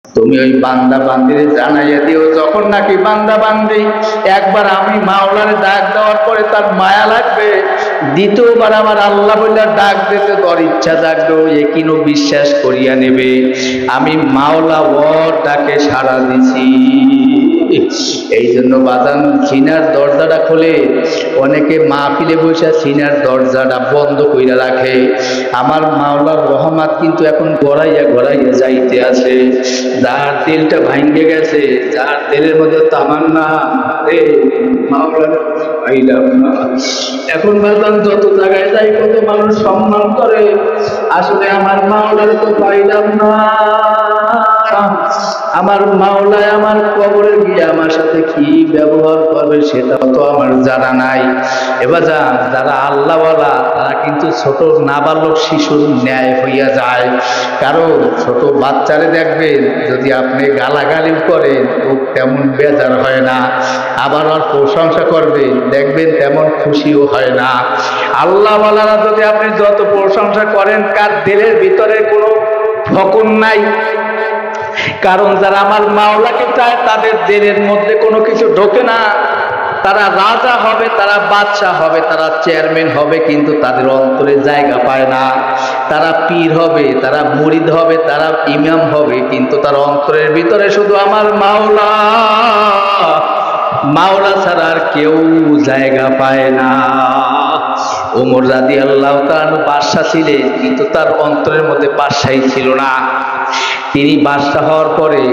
তুমি ওই বান্দা বান্দিরে জানাইয়া দিও, যখন নাকি বান্দা বান্দি একবার আমি মাওলারে ডাক দেওয়ার পরে তার মায়া লাগবে, দ্বিতীয়বার আমার আল্লাহ বলে ডাক দিতে তোর ইচ্ছা জাগবে, একিনও বিশ্বাস করিয়া নেবে আমি মাওলা ওর ডাকে সাড়া দিছি। এই জন্য বাজান সিনার দরজাটা খোলে, অনেকে মাহফিলে বসে সিনার দরজাটা বন্ধ কইরা রাখে। আমার মাওলার রহমত কিন্তু এখন গড়াইয়া গড়াইয়া যাইতে আছে। যার তেলটা ভাঙ্গে গেছে, যার তেলের মধ্যে তামান্না রে মাওলার পাইলাম না। এখন বাজান যত জায়গায় যাই কত মানুষ সম্মান করে, আসলে আমার মাওলার তো পাইলাম না। আমার মাওলায় আমার কবরে গিয়ে আমার সাথে কি ব্যবহার করবে সেটাও তো আমার জানা নাই। এবার যারা আল্লাহওয়ালা তারা কিন্তু ছোট নাবালক শিশুর ন্যায় হইয়া যায়। কারণ ছোট বাচ্চারে দেখবেন যদি আপনি গালাগালি করেন ও তেমন বেজার হয় না, আবার ওর প্রশংসা করবেন দেখবেন তেমন খুশিও হয় না। আল্লাহওয়ালারা যদি আপনি যত প্রশংসা করেন কার দিলের ভিতরে কোনো ফকর নাই। কারণ যারা আমার মাওলাকে চায় তাদের দিলের মধ্যে কোনো কিছু ঢোকে না। তারা রাজা হবে, তারা বাদশাহ হবে, তারা চেয়ারম্যান হবে, কিন্তু তাদের অন্তরে জায়গা পায় না। তারা পীর হবে, তারা মুরিদ হবে, তারা ইমাম হবে, কিন্তু তার অন্তরের ভিতরে শুধু আমার মাওলা, মাওলা ছাড়া আর কেউ জায়গা পায় না। ওমর রাদিয়াল্লাহু তাআলা বাদশা ছিলেন, কিন্তু তার অন্তরের মধ্যে বাদশাহী ছিল না। তিনি বাদশা হওয়ার পরে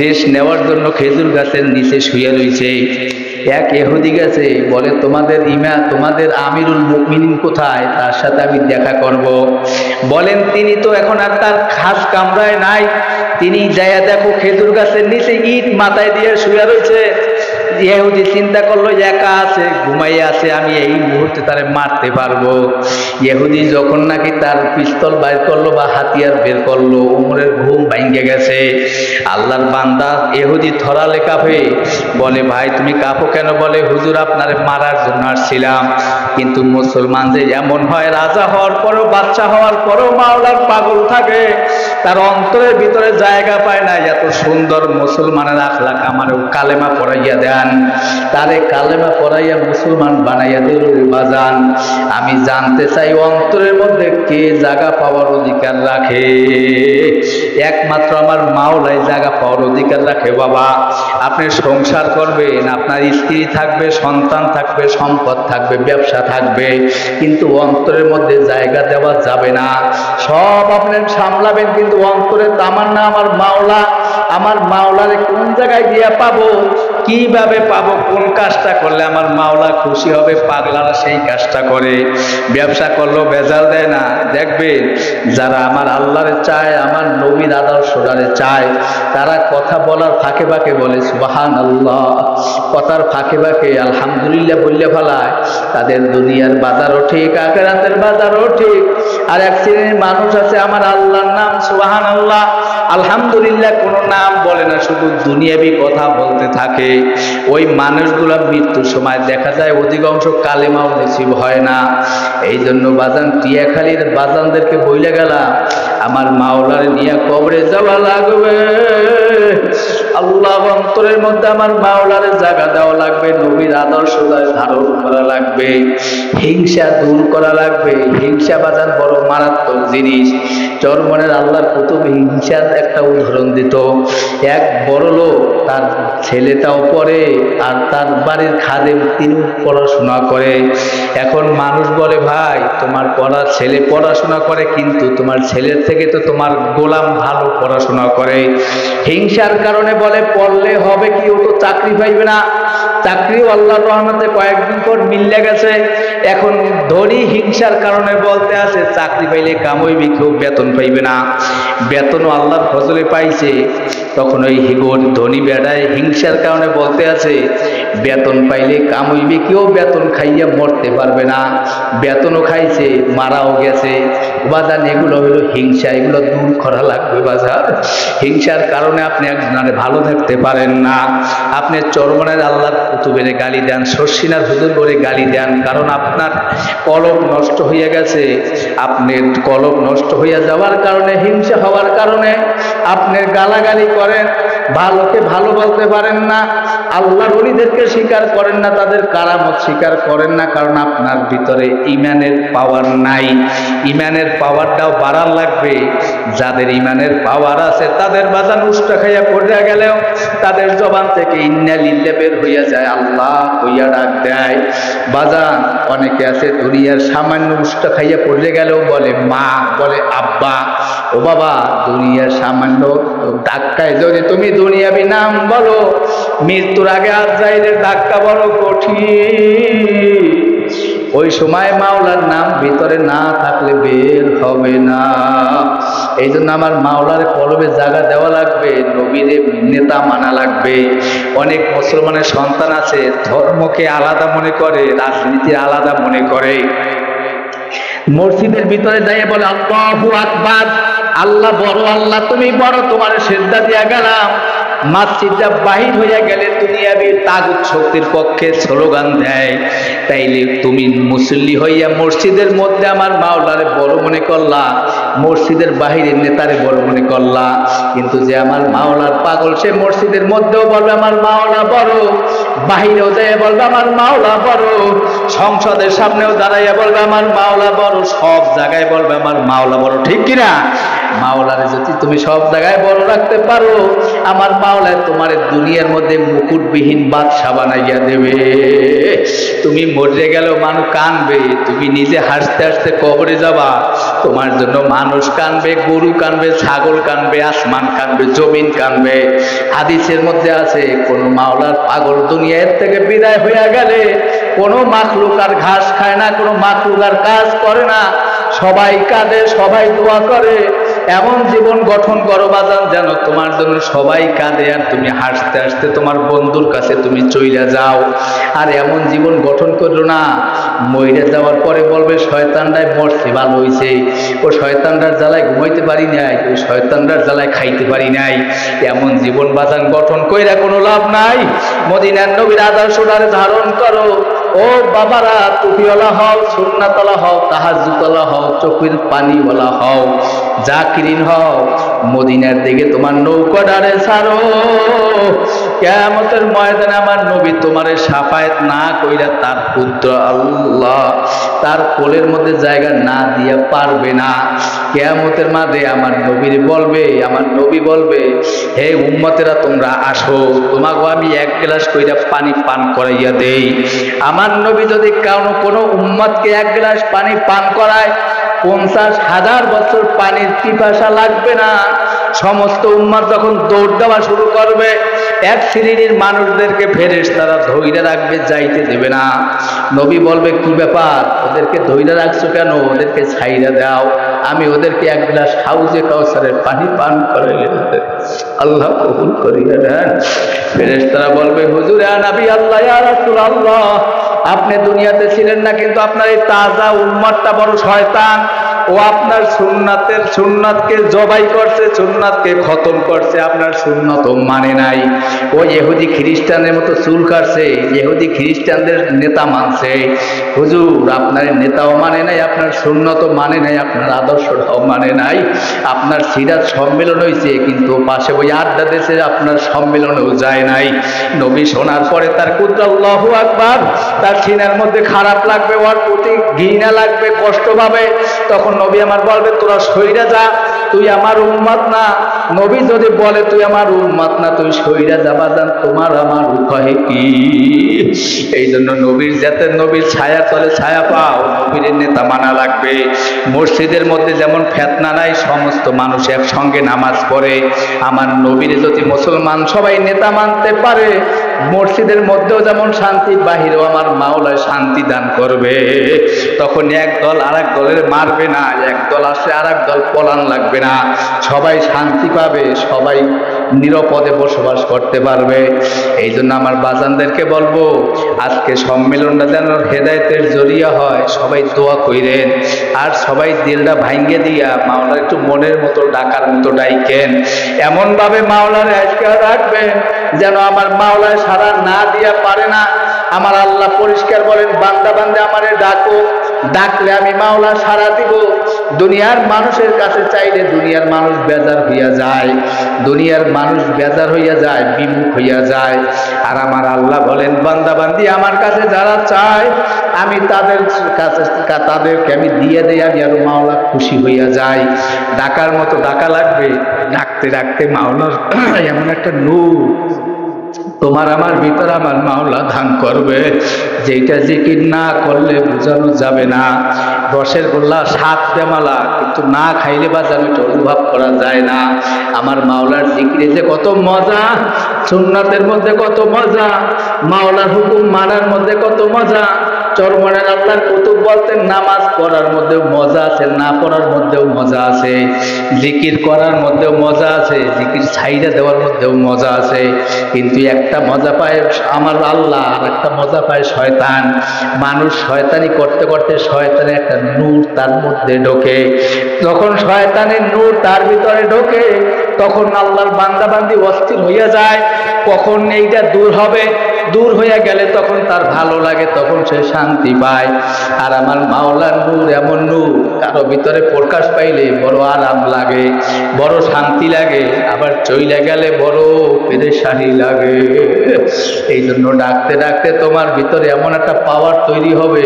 দেশ নেওয়ার জন্য খেজুর গাছের নিচে শুয়ে রয়েছে। এক ইহুদি গেছে, বলে তোমাদের আমিরুল মুমিনিন কোথায়, তার সাথে আমি দেখা করব। বলেন তিনি তো এখন আর তার খাস কামরায় নাই, তিনি যাইয়া দেখো খেজুর গাছের নিচে ইট মাথায় দিয়ে শুয়ে রয়েছে। ইহুদি চিন্তা করলো একা আছে, ঘুমাইয়া আছে, আমি এই মুহূর্তে তারে মারতে পারবো। ইহুদি যখন নাকি তার পিস্তল বের করলো বা হাতিয়ার বের করলো, ওমরের ঘুম ভাঙ্গে গেছে। আল্লাহর বান্দা ইহুদি থরালে কাঁপে, বলে ভাই তুমি কাঁপো কেন? বলে হুজুর আপনারে মারার জন্য আসছিলাম। কিন্তু মুসলমান যে এমন হয়, রাজা হওয়ার পরেও বাদশা হওয়ার পরেও মাওলার পাগল থাকে, তার অন্তরের ভিতরে জায়গা পায় না। এত সুন্দর মুসলমানের আখলাক আমারও কালেমা পড়াইয়া দেন, তারে কালেমা পড়াইয়া মুসলমান বানাইয়া দিল। বাজান আমি জানতে চাই অন্তরের মধ্যে কে জায়গা পাওয়ার অধিকার রাখে? একমাত্র আমার মাওলাই জায়গা পাওয়ার অধিকার রাখে। বাবা আপনি সংসার করবেন, আপনার স্ত্রী থাকবে, সন্তান থাকবে, সম্পদ থাকবে, ব্যবসা থাকবে, কিন্তু অন্তরের মধ্যে জায়গা দেওয়া যাবে না। সব আপনি সামলাবেন, কিন্তু অন্তরের তামান্না আমার মাওলা, আমার মাওলারে কোন জায়গায় গিয়া পাবো, কিভাবে পাবো, কোন কাজটা করলে আমার মাওলা খুশি হবে, পাগলারা সেই কাজটা করে। ব্যবসা করলেও ভেজাল দেয় না। দেখবেন যারা আমার আল্লাহরে চায়, আমার নবীর আদর্শটারে চায়, তারা কথা বলার ফাঁকে ফাঁকে বলে সুবহানাল্লাহ, কথার ফাঁকে ফাঁকে আলহামদুলিল্লাহ বললে ফেলায়। তাদের দুনিয়ার বাজারও ঠিক, আখিরাতের বাজারও ঠিক। আর এক শ্রেণীর মানুষ আছে আমার আল্লাহর নাম সুবহানাল্লাহ আলহামদুলিল্লাহ কোনো নাম বলে না, শুধু দুনিয়াবি কথা বলতে থাকে। ওই মানুষগুলো মৃত্যুর সময় দেখা যায় অধিকাংশ কালেমাও নসিব হয় না। এই জন্য বাজান টিয়াখালীর বাজানদেরকে বইলে গেলাম, আমার মাওলার নিয়ে কবরে যাওয়া লাগবে। আল্লাহ অন্তরের মধ্যে আমার মাওলারে জায়গা দেওয়া লাগবে, নবীর আদর্শ ধারণ করা লাগবে, হিংসা দূর করা লাগবে। হিংসা বাজান বড় মারাত্মক জিনিস। চরমনের আল্লাহর কুতুব হিংসার একটা উদাহরণ দিত। এক বড় লোক, তার ছেলেটাও পড়ে আর তার বাড়ির খাদেম তিনি পড়াশোনা করে। এখন মানুষ বলে ভাই তোমার ছেলে পড়াশোনা করে, কিন্তু তোমার ছেলের থেকে তো তোমার গোলাম ভালো পড়াশোনা করে। হিংসার কারণে বলে পড়লে হবে কি, ও তো চাকরি পাইবে না। চাকরিও আল্লাহর রহমতে কয়েকদিন পর মিললে গেছে। এখন ধনী হিংসার কারণে বলতে আছে চাকরি পাইলে কাম হইবে, কেউ বেতন পাইবে না। বেতনও আল্লাহর ফজলে পাইছে, তখন ওই ধনী বেড়ায় হিংসার কারণে বলতে আছে বেতন পাইলে কাম হইবে, কেউ বেতন খাইয়া মরতে পারবে না। বেতনও খাইছে, মারাও গেছে। বাজান এগুলো হইল হিংসা, এগুলো দূর করা লাগবে। বাজার হিংসার কারণে আপনি একজনের ভালো থাকতে পারেন না। আপনি চরমনের আল্লাহর কুতুবের গালি দেন, শর্ষিনার হুজুর করে গালি দেন, কারণ আপনার কলব নষ্ট হইয়া গেছে। আপনার কলব নষ্ট হইয়া যাওয়া যাওয়ার কারণে, হিংসা হওয়ার কারণে আপনি গালাগালি করেন, ভালোকে ভালো বলতে পারেন না, আল্লাহর ওলিদেরকে স্বীকার করেন না, তাদের কারামত স্বীকার করেন না, কারণ আপনার ভিতরে ঈমানের পাওয়ার নাই। ঈমানের পাওয়ারটাও বাড়ার লাগবে। যাদের ঈমানের পাওয়ার আছে তাদের বাজান উষ্টা খাইয়া পড়ে গেলেও তাদের জবান থেকে ইন্না লিল্লাহ বের হইয়া যায়, আল্লাহ হইয়া ডাক দেয়। বাজান অনেকে আছে দুনিয়ার সামান্য উষ্টা খাইয়া পড়ে গেলেও বলে মা, বলে আব্বা। ও বাবা, দুনিয়ার সামান্য ধাক্কায় যদি তুমি দুনিয়াবি নাম বলো, মৃত্যুর আগে আজরাইলের ধাক্কা বড় কঠিন। ওই সময় মাওলার নাম ভিতরে না থাকলে বের হবে না। এই জন্য আমার মাওলার কলবে জায়গা দেওয়া লাগবে, নবীর নেতা মানা লাগবে। অনেক মুসলমানের সন্তান আছে ধর্মকে আলাদা মনে করে, রাজনীতি আলাদা মনে করে। মসজিদের ভিতরে যাইয়ে বলে আল্লাহু আকবার, আল্লাহ বড়, আল্লাহ তুমি বড়, তোমার সিজদা দিয়া গেলাম। মসজিদটা বাহির হইয়া গেলে দুনিয়াবি তাগুত শক্তির পক্ষে স্লোগান দেয়। তাইলে তুমি মুসল্লি হইয়া মসজিদের মধ্যে আমার মাওলারে বড় মনে করলা, মসজিদের বাহিরের নেতারে বড় মনে করলা। কিন্তু যে আমার মাওলার পাগল, সে মসজিদের মধ্যেও বলবে আমার মাওলা বড়, বাহিরেও যাইয়া বলবে আমার মাওলা বড়, সংসদের সামনেও দাঁড়াইয়া বলবে আমার মাওলা বড়, সব জায়গায় বলবে আমার মাওলা বড়। ঠিক কিনা? মাওলারে যদি তুমি সব জায়গায় বড় রাখতে পারো, আমার মাওলায় তোমার দুনিয়ার মধ্যে মুকুটবিহীন বাদশা বানাইয়া দেবে। তুমি মরে গেলেও মানুষ কানবে, তুমি নিজে হাসতে হাসতে কবরে যাবা, তোমার জন্য মানুষ কানবে, গরু কানবে, ছাগল কানবে, আসমান কানবে, জমিন কানবে। হাদিসের মধ্যে আছে কোন মাওলার পাগল দুনিয়ার থেকে বিদায় হইয়া গেলে কোনো মাখলুক আর ঘাস খায় না, কোনো মাখলুক আর কাজ করে না, সবাই কাঁদে, সবাই দোয়া করে। এমন জীবন গঠন করো বাজান যেন তোমার জন্য সবাই কাঁদে আর তুমি হাসতে হাসতে তোমার বন্ধুর কাছে তুমি চইলা যাও। আর এমন জীবন গঠন করো না মইরা যাওয়ার পরে বলবে শয়তানরাই মরছে, ভালো হইছে, ও শয়তানরার জ্বালায় ঘুমাইতে পারি নাই, ওই শয়তানরার জ্বালায় খাইতে পারি নাই। এমন জীবন বাজান গঠন কইরা কোনো লাভ নাই। মদিনার নবীর আদর্শটারে ধারণ করো। ও বাবারা, টুপিওয়ালা হও, সুন্নাতওয়ালা হও, তাহাজ্জুদওয়ালা হও, চোখের পানিওয়ালা হও, জাকিরিন হও, মদিনার দিকে তোমার নৌকাটারে ছাড়ো। কিয়ামতের ময়দানে আমার নবী তোমারে শাফায়াত না কইরা তার পুত্র আল্লাহ তার কোলের মধ্যে জায়গা না দিয়া পারবে না। কিয়ামতের মাঠে আমার নবীর বলবে, আমার নবী বলবে, হে উম্মতেরা তোমরা আসো, তোমাকে আমি এক গ্লাস কইরা পানি পান করাইয়া দেই। আমার নবী যদি কোনো উম্মতকে এক গ্লাস পানি পান করায়, 50,000 বছর পানির পিপাসা লাগবে না। সমস্ত উম্মত যখন দৌড় দেওয়া শুরু করবে, এক শ্রেণীর মানুষদেরকে ফেরেশতারা ধইরা রাখবে, যাইতে দেবে না। নবী বলবে, কি ব্যাপার, ওদেরকে ধইরা রাখছো কেন? ওদেরকে ছাইরা দাও, আমি ওদেরকে এক গ্লাস হাউজে কাউসারের পানি পান করাইলে আল্লাহ কবুল করিয়া নেন। ফেরেশতারা বলবে, হুজুর ইয়া নবী আল্লাহ, ইয়া রাসূলুল্লাহ, আপনি দুনিয়াতে ছিলেন না, কিন্তু আপনার এই তাজা উম্মতটা বড় শয়তান। ও আপনার সুন্নাতকে জবাই করছে, সুন্নাতকে খতম করছে, আপনার সুন্নতও মানে নাই। ও ইহুদি খ্রিস্টানের মতো চুল কাটছে, ইহুদি খ্রিস্টানদের নেতা মানছে। হুজুর আপনার নেতাও মানে নাই, আপনার সুন্নতও মানে নাই, আপনার আদর্শটাও মানে নাই। আপনার সিরাত সম্মেলন হয়েছে, কিন্তু পাশে ওই আড্ডা দেশে আপনার সম্মেলনেও যায় নাই। নবী শোনার পরে তার কুদরত আল্লাহু আকবার, তার সিনার মধ্যে খারাপ লাগবে, ওর প্রতি ঘৃণা লাগবে, কষ্ট পাবে। তখন নবী আমার বলবে, তোরা সইরা যা, তুই আমার উম্মত না। নবী যদি বলে তুই আমার উম্মত না, তুই সইরা যাবা, জান তোমার আমার উপায় কি? এই জন্য নবীর যাতে নবীর ছায়া তলে ছায়া পাও, নবীর নেতা মানা লাগবে। মসজিদের মধ্যে যেমন ফেতনা নাই, সমস্ত মানুষ একসঙ্গে নামাজ পড়ে, আমার নবীর যদি মুসলমান সবাই নেতা মানতে পারে, মসজিদের মধ্যেও যেমন শান্তি, বাহিরেও আমার মাওলায় শান্তি দান করবে। তখন এক দল আর এক দলের মারবে না, এক দল আসলে আর এক দল পলান লাগবে না, সবাই শান্তি পাবে, সবাই নিরাপদে বসবাস করতে পারবে। এই জন্য আমার বাজানদেরকে বলবো, আজকে সম্মেলনটা যেন হেদায়েতের জরিয়া হয়, সবাই দোয়া কইরেন। আর সবাই দিলটা ভাঙ্গে দিয়া মাওলার একটু মনের মতো ডাকার মতো ডাইকেন, এমন ভাবে মাওলার আজকাল রাখবেন যেন আমার মাওলায় সারা না দিয়া পারে না। আমার আল্লাহ পরিষ্কার বলেন, বান্দা বান্দা আমারে ডাকো, ডাকলে আমি মাওলা সাড়া দিব। দুনিয়ার মানুষের কাছে চাইলে দুনিয়ার মানুষ বেজার হইয়া যায়, দুনিয়ার মানুষ বেজার হইয়া যায়, বিমুখ হইয়া যায়। আর আমার আল্লাহ বলেন, বান্দা বান্দি আমার কাছে যারা চায় আমি তাদের কাছে তাদেরকে আমি দিয়ে দেই, আমি আরো মাওলা খুশি হইয়া যাই। ডাকার মতো ডাকা লাগবে। ডাকতে ডাকতে মাওলার এমন একটা নূর তোমার আমার ভিতরে আমার মাওলা ধান করবে, যেটা জিকির না করলে বোঝানো যাবে না। রসের গোল্লা স্বাদ বেমালা, কিন্তু না খাইলে বা যেন এটা অনুভব করা যায় না। আমার মাওলার জিকিরে যে কত মজা, সুন্নাতের মধ্যে কত মজা, মাওলার হুকুম মানার মধ্যে কত মজা। চরমনের আল্লাহর কুতুব বলতেন, নামাজ পড়ার মধ্যেও মজা আছে, না পড়ার মধ্যেও মজা আছে, জিকির করার মধ্যেও মজা আছে, জিকির ছাইড়া দেওয়ার মধ্যেও মজা আছে। কিন্তু একটা মজা পায় আমার আল্লাহ, আর একটা মজা পায় শয়তান। মানুষ শয়তানি করতে করতে শয়তানের একটা নূর তার মধ্যে ঢোকে। যখন শয়তানের নূর তার ভিতরে ঢোকে তখন আল্লাহর বান্দাবান্দি অস্থির হইয়া যায়, কখন এইটা দূর হবে। দূর হইয়া গেলে তখন তার ভালো লাগে, তখন সে শান্তি পায়। আর আমার মাওলার নূর এমন নূর, কারো ভিতরে প্রকাশ পাইলে বড় আরাম লাগে, বড় শান্তি লাগে, আবার চইলা গেলে বড় পেরেশানি লাগে। এই জন্য ডাকতে ডাকতে তোমার ভিতরে এমন একটা পাওয়ার তৈরি হবে,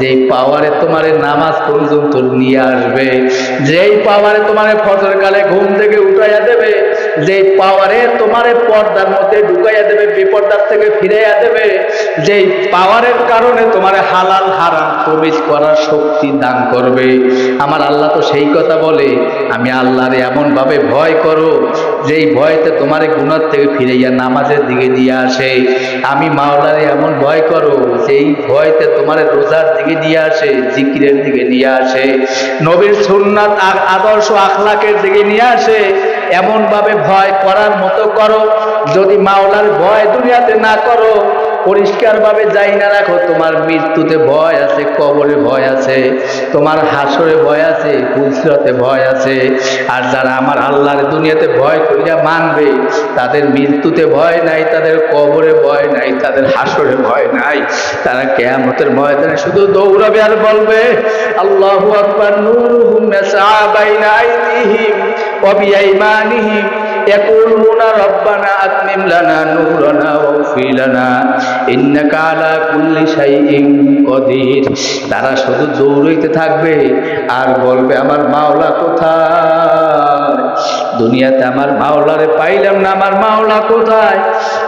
যে পাওয়ারে তোমারে নামাজ পর্যন্ত নিয়ে আসবে, যেই পাওয়ারে তোমারে ফজর কালে ঘুম থেকে উঠাইয়া দেবে, যে পাওয়ারে তোমারে পর্দার মধ্যে ঢুকাইয়া দেবে, বিপর্দার থেকে ফিরাইয়া দেবে, যে পাওয়ারের কারণে তোমারে হালাল হারাম প্রবেশ করার শক্তি দান করবে। আমার আল্লাহ তো সেই কথা বলে, আমি আল্লাহরে এমন ভাবে ভয় করো যেই ভয়তে তোমারে গুনাহ থেকে ফিরাইয়া নামাজের দিকে নিয়ে আসে। আমি মাওলারে এমন ভয় করো যেই ভয়তে তোমারে রোজার দিকে নিয়ে আসে, জিকিরের দিকে নিয়ে আসে, নবীর সুন্নাত আদর্শ আখলাকের দিকে নিয়ে আসে। এমন ভাবে ভয় করার মতো করো, যদি মাওলার ভয় দুনিয়াতে না করো, পরিষ্কার ভাবে যাই না রাখো, তোমার মৃত্যুতে ভয় আছে, কবরে ভয় আছে, তোমার হাসরে ভয় আছে, ফুলসিরাতে ভয় আছে। আর যারা আমার আল্লাহর দুনিয়াতে ভয় করিয়া মানবে, তাদের মৃত্যুতে ভয় নাই, তাদের কবরে ভয় নাই, তাদের হাসরে ভয় নাই। তারা কিয়ামতের ময়দানে শুধু দৌড়াবে আর বলবে, আল্লাহু আকবার, নূরুহুম ইয়াসআ বাইনা আইদিহিম ওয়া বিআইমানিহিম ইয়াকুলুনা রব্বানা আতমিম লানা নূরানা ওয়াগফির লানা ইন্নাকা আলা কুল্লি শাইইন কদির। তারা শুধু দৌড়াইতে থাকবে আর বলবে, আমার মাওলা কোথায়? দুনিয়াতে আমার মাওলারে পাইলাম না, আমার মাওলা কোথায়?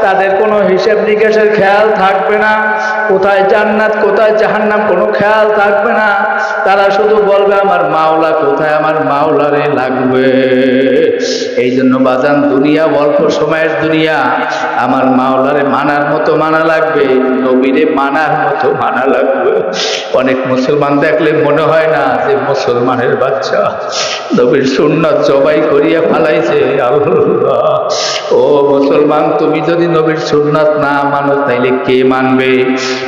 তাদের কোনো হিসাব নিকাশের খেয়াল থাকবে না, কোথায় জান্নাত কোথায় জাহান্নাম কোনো খেয়াল থাকবে না। তারা শুধু বলবে, আমার মাওলা কোথায়? আমার মাওলারে লাগবে। এই জন্য বাজান, দুনিয়া অল্প সময়ের দুনিয়া, আমার মাওলারে মানার মতো মানা লাগবে, নবীরে মানার মতো মানা লাগবে। অনেক মুসলমান দেখলে মনে হয় না যে মুসলমানের বাচ্চা, নবীর সুন্নাত জবাই করিয়া ফালাইছে। আল্লাহ, ও মুসলমান, তুমি যদি নবীর সুন্নাত না মানো তাইলে কে মানবে?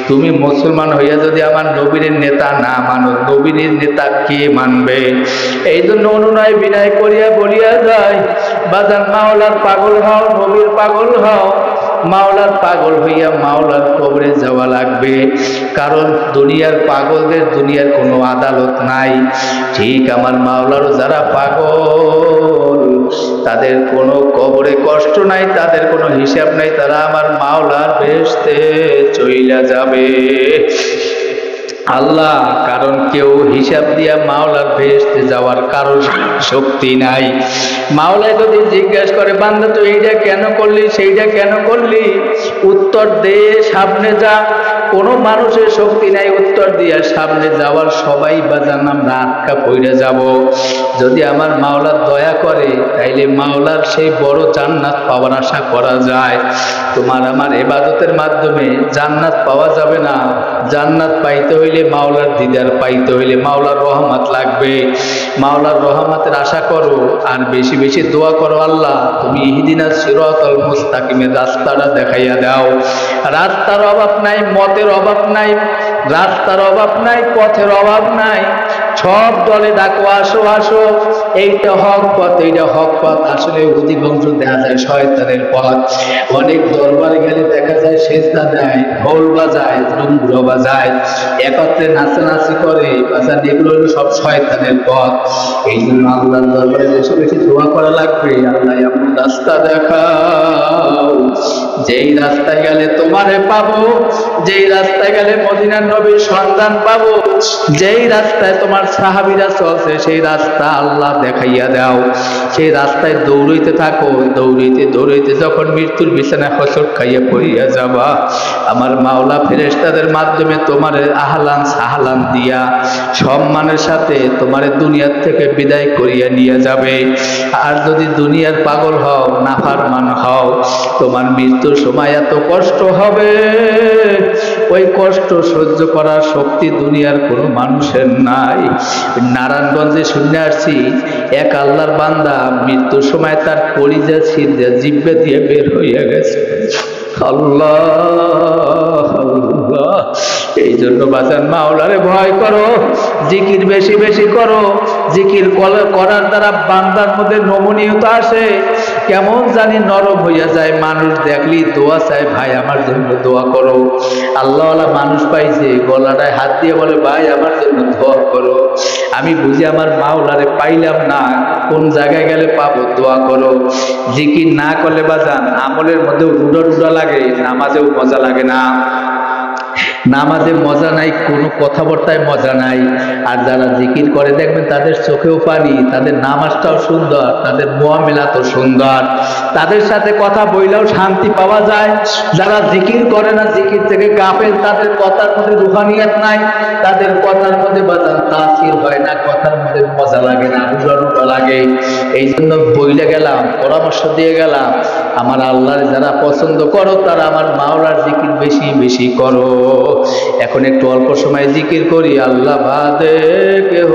তুমি মুসলমান হইয়া যদি আমার নবীর নেতা না মানো, নবীর নেতা কে মানবে? এই জন্য অনুনয় বিনয় করিয়া বলিয়া যায়, বাজান মাওলার পাগল হও, নবীর পাগল হও। মাওলার পাগল হইয়া মাওলার কবরে যাওয়া লাগবে, কারণ দুনিয়ার পাগলদের দুনিয়ার কোনো আদালত নাই। ঠিক আমার মাওলারও যারা পাগল, তাদের কোনো কবরে কষ্ট নাই, তাদের কোনো হিসাব নাই, তারা আমার মাওলার বেহেশতে চইলা যাবে। আল্লাহ, কারণ কেউ হিসাব দিয়া মাওলার বেহেশতে যাওয়ার কারো শক্তি নাই। মাওলায় যদি জিজ্ঞাসা করে, বান্দা তুই এইটা কেন করলি, সেইটা কেন করলি, উত্তর দে, সামনে যা। কোনো মানুষের শক্তি নাই উত্তর দিয়া সামনে যাওয়ার। সবাই বাজান আমরা আটকা পইড়া যাব। যদি আমার মাওলার দয়া করে, তাইলে মাওলার সেই বড় জান্নাত পাওয়ার আশা করা যায়। তোমার আমার ইবাদতের মাধ্যমে জান্নাত পাওয়া যাবে না। জান্নাত পাইতে হইলে, মাওলার দিদার পাইতে হইলে মাওলার রহমত লাগবে। মাওলার রহমতের আশা করো, আর বেশি বেশি দোয়া করো, আল্লাহ তুমি ইহদিনাস সিরাতাল মুস্তাকিমের রাস্তাটা দেখাইয়া দাও। রাস্তার অভাব নাই, মতের অভাব নাই, রাস্তার অভাব নাই, পথের অভাব নাই। সব দলে ডাকো, আসো আসো, এইটা হক পথ, এইটা হক পথ। আসলে অধিকাংশ দেখা যায় শয়তানের পথ। অনেক দরবারে গেলে দেখা যায় সেজদা দেয়, ঢোল বাজায়, ডুমুর বাজায়, একত্রে নাচানাচি করে, এগুলো হলো সব শয়তানের পথ। এই জন্য আল্লাহর দরবারে বেশি বেশি দোয়া করা লাগবে, আল্লাহ এমন রাস্তা দেখাও যেই রাস্তায় গেলে তোমারে পাবো, যেই রাস্তায় গেলে মদিনার নবীর সন্ধান পাবো, যেই রাস্তায় তোমার সাহাবীরা চলছে সেই রাস্তা আল্লাহ দেখাইয়া দাও। সেই রাস্তায় দৌড়াইতে থাকো, দৌড়াইতে দৌড়াইতে যখন মৃত্যুর বিছানায় হোঁচট খাইয়া পড়িয়া যাবা, আমার মাওলা ফেরেশতাদের মাধ্যমে তোমার আহলান সাহলান দিয়া সম্মানের সাথে তোমার দুনিয়ার থেকে বিদায় করিয়া নিয়ে যাবে। আর যদি দুনিয়ার পাগল হও, নাফরমান হও, তোমার মৃত্যুর সময় এত কষ্ট হবে, ওই কষ্ট সহ্য করার শক্তি দুনিয়ার কোনো মানুষের নাই। নারায়ণগঞ্জে শুনে আসছি, এক আল্লাহর বান্দা মৃত্যুর সময় তার কলিজা ছিঁড়ে জিহ্বা দিয়ে বের হইয়া গেছে। আল্লাহ আল্লাহ। এই জন্য বাজান মাওলারে ভয় করো, জিকির বেশি বেশি করো। জিকির করার দ্বারা বান্দার মধ্যে নমনীয়তা আসে, কেমন জানি নরম হইয়া যায়। মানুষ দেখলেই দোয়া চায়, ভাই আমার জন্য দোয়া করো। আল্লাহওয়ালা মানুষ পাইছে, গলাটায় হাত দিয়ে বলে, ভাই আমার জন্য দোয়া করো। আমি বুঝি আমার মাওলারে পাইলাম না, কোন জায়গায় গেলে পাবো, দোয়া করো। জিকির না করলে বাজান আমলের মধ্যেও রুডা রুডা লাগে, নামাজেও মজা লাগে না। নামাজে মজা নাই, কোনো কথাবার্তায় মজা নাই। আর যারা জিকির করে দেখবেন তাদের চোখেও পানি, তাদের নামাজটাও সুন্দর, তাদের মুআমিলাতও সুন্দর, তাদের সাথে কথা বইলেও শান্তি পাওয়া যায়। যারা জিকির করে না, জিকির থেকে গাফেল, তাদের কথার মধ্যে রুহানিয়াত নাই, তাদের কথার মধ্যে বাজান তাসির হয় না, কথার মধ্যে মজা লাগে না, রুডা লাগে। এই জন্য বইলে গেলাম, পরামর্শ দিয়ে গেলাম, আমার আল্লাহর যারা পছন্দ করো তারা আমার মাওলার জিকির বেশি বেশি করো। এখন একটু অল্প সময় জিকির করি, আল্লাহ বাদে কেহ